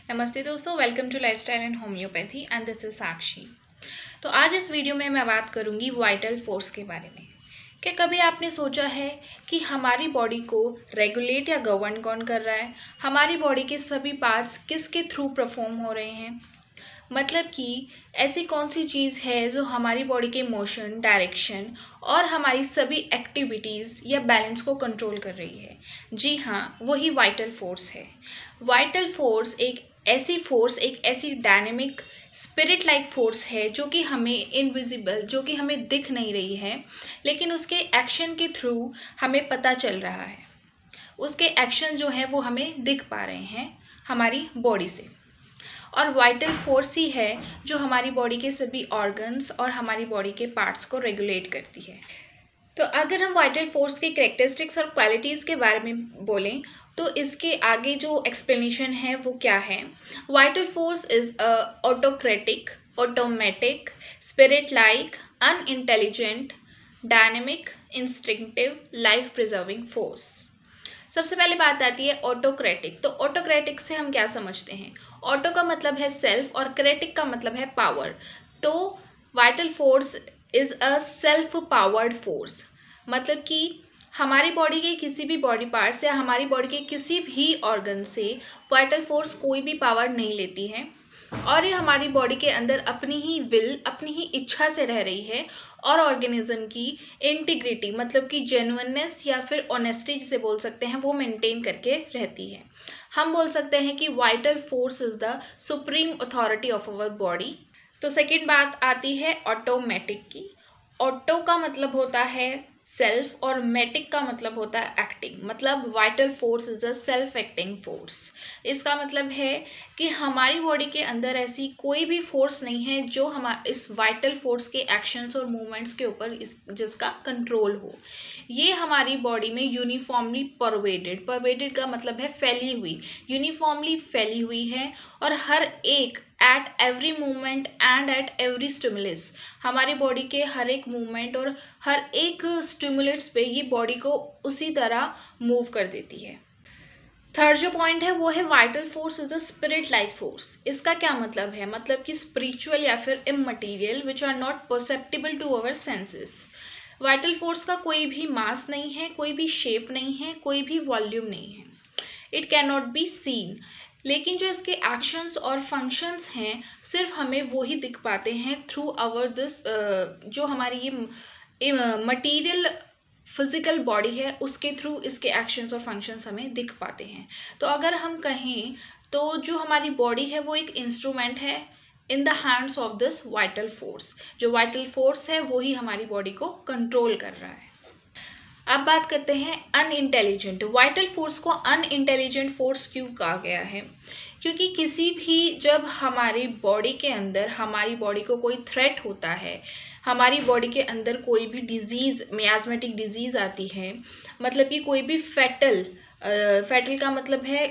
नमस्ते दोस्तों, welcome to lifestyle and homeopathy and this is Sakshi. तो आज इस वीडियो में मैं बात करूंगी वाइटल फोर्स के बारे में। क्या कभी आपने सोचा है कि हमारी बॉडी को रेगुलेट या गवर्न कौन कर रहा है? हमारी बॉडी के सभी पार्ट्स किसके थ्रू परफॉर्म हो रहे हैं? मतलब कि ऐसी कौन सी चीज़ है जो हमारी बॉडी के मोशन, डायरेक्शन और हमारी सभी एक्टिविटीज़ या बैलेंस को कंट्रोल कर रही है? जी हाँ, वही वाइटल फोर्स है। वाइटल फोर्स एक ऐसी डायनेमिक स्पिरिट लाइक फोर्स है जो कि हमें इनविजिबल, जो कि हमें दिख नहीं रही है, लेकिन उसके एक्शन के थ्रू हमें पता चल रहा है। उसके एक्शन जो हैं वो हमें दिख पा रहे हैं हमारी बॉडी से। और वाइटल फोर्स ही है जो हमारी बॉडी के सभी ऑर्गन्स और हमारी बॉडी के पार्ट्स को रेगुलेट करती है। तो अगर हम वाइटल फोर्स की कैरेक्टरिस्टिक्स और क्वालिटीज़ के बारे में बोलें तो इसके आगे जो एक्सप्लेनेशन है वो क्या है? Vital force is autocratic, automatic, spirit like, unintelligent, dynamic, instinctive, life preserving force. सबसे पहले बात आती है ऑटोक्रेटिक। तो ऑटोक्रेटिक से हम क्या समझते हैं? ऑटो का मतलब है सेल्फ और क्रेटिक का मतलब है पावर। तो vital force is a self powered force. मतलब कि हमारी बॉडी के किसी भी बॉडी पार्ट्स या हमारी बॉडी के किसी भी ऑर्गन से वाइटल फोर्स कोई भी पावर नहीं लेती है और ये हमारी बॉडी के अंदर अपनी ही विल, अपनी ही इच्छा से रह रही है और ऑर्गेनिज्म की इंटीग्रिटी, मतलब कि जेन्युइननेस या फिर ऑनेस्टी जिसे बोल सकते हैं, वो मेंटेन करके रहती है। हम बोल सकते हैं कि vital force is the supreme authority of our body. तो सेकेंड बात आती है ऑटोमेटिक की। ऑटो का मतलब होता है सेल्फ और मैटिक का मतलब होता है एक्टिंग। मतलब vital force is a self acting force. इसका मतलब है कि हमारी बॉडी के अंदर ऐसी कोई भी फोर्स नहीं है जो इस वाइटल फोर्स के एक्शंस और मूवमेंट्स के ऊपर जिसका कंट्रोल हो। ये हमारी बॉडी में यूनिफॉर्मली परवेडेड का मतलब है फैली हुई, यूनिफॉर्मली फैली हुई है और हर एक at every movement and at every stimulus, हमारी बॉडी के हर एक मूवमेंट और हर एक स्टिमुलेट्स पे ये बॉडी को उसी तरह मूव कर देती है। थर्ड जो पॉइंट है वो है vital force is a spirit like force. इसका क्या मतलब है? मतलब कि स्पिरिचुअल या फिर immaterial which are not perceptible to our senses. Vital force का कोई भी मास नहीं है, कोई भी शेप नहीं है, कोई भी वॉल्यूम नहीं है। It can not be seen. लेकिन जो इसके एक्शंस और फंक्शंस हैं सिर्फ हमें वो ही दिख पाते हैं थ्रू आवर दिस, जो हमारी ये मटीरियल फिजिकल बॉडी है उसके थ्रू इसके एक्शंस और फंक्शंस हमें दिख पाते हैं। तो अगर हम कहें तो जो हमारी बॉडी है वो एक इंस्ट्रूमेंट है in the hands of this vital force. जो वाइटल फोर्स है वो ही हमारी बॉडी को कंट्रोल कर रहा है। अब बात करते हैं अनइंटेलिजेंट। वाइटल फोर्स को अनइंटेलिजेंट फोर्स क्यों कहा गया है? क्योंकि किसी भी जब हमारी बॉडी के अंदर हमारी बॉडी को कोई थ्रेट होता है, हमारी बॉडी के अंदर कोई भी डिजीज़, मियास्मेटिक डिजीज़ आती है, मतलब कि कोई भी फैटल का मतलब है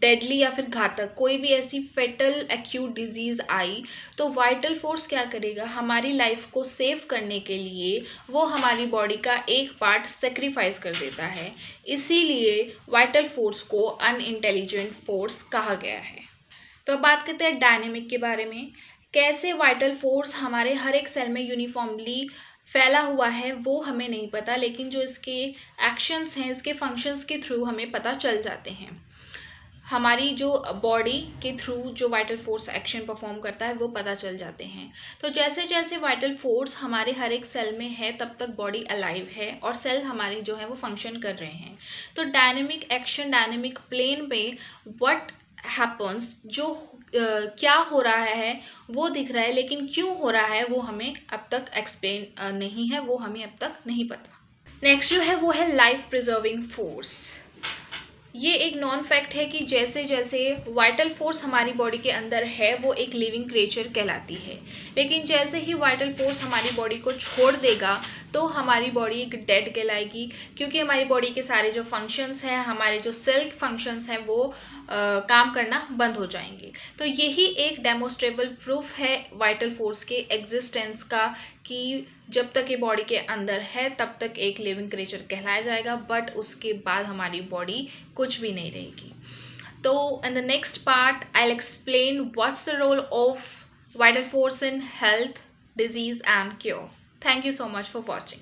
डेडली या फिर घातक, कोई भी ऐसी फेटल एक्यूट डिजीज़ आई तो वाइटल फोर्स क्या करेगा? हमारी लाइफ को सेव करने के लिए वो हमारी बॉडी का एक पार्ट सेक्रीफाइस कर देता है। इसीलिए वाइटल फोर्स को अनइंटेलिजेंट फोर्स कहा गया है। तो अब बात करते हैं डायनेमिक के बारे में। कैसे वाइटल फोर्स हमारे हर एक सेल में यूनिफॉर्मली फैला हुआ है वो हमें नहीं पता, लेकिन जो इसके एक्शंस हैं, इसके फंक्शंस के थ्रू हमें पता चल जाते हैं। हमारी जो बॉडी के थ्रू जो वाइटल फोर्स एक्शन परफॉर्म करता है वो पता चल जाते हैं। तो जैसे जैसे वाइटल फोर्स हमारे हर एक सेल में है तब तक बॉडी अलाइव है और सेल हमारी जो है वो फंक्शन कर रहे हैं। तो डायनेमिक एक्शन, डायनेमिक प्लेन पे व्हाट हैपन्स, जो क्या हो रहा है वो दिख रहा है, लेकिन क्यों हो रहा है वो हमें अब तक एक्सप्लेन नहीं है, वो हमें अब तक नहीं पता। नेक्स्ट जो है वो है लाइफ प्रिजर्विंग फोर्स। ये एक नॉन फैक्ट है कि जैसे जैसे वाइटल फोर्स हमारी बॉडी के अंदर है वो एक लिविंग क्रिएचर कहलाती है, लेकिन जैसे ही वाइटल फोर्स हमारी बॉडी को छोड़ देगा तो हमारी बॉडी एक डेड कहलाएगी, क्योंकि हमारी बॉडी के सारे जो फंक्शंस हैं, हमारे जो सेल फंक्शंस हैं वो काम करना बंद हो जाएंगे। तो यही एक डेमोस्ट्रेबल प्रूफ है वाइटल फोर्स के एग्जिस्टेंस का कि जब तक ये बॉडी के अंदर है तब तक एक लिविंग क्रिएचर कहलाया जाएगा, बट उसके बाद हमारी बॉडी कुछ भी नहीं रहेगी। So in the next part, I'll explain what's the role of vital force in health, disease and cure. Thank you so much for watching.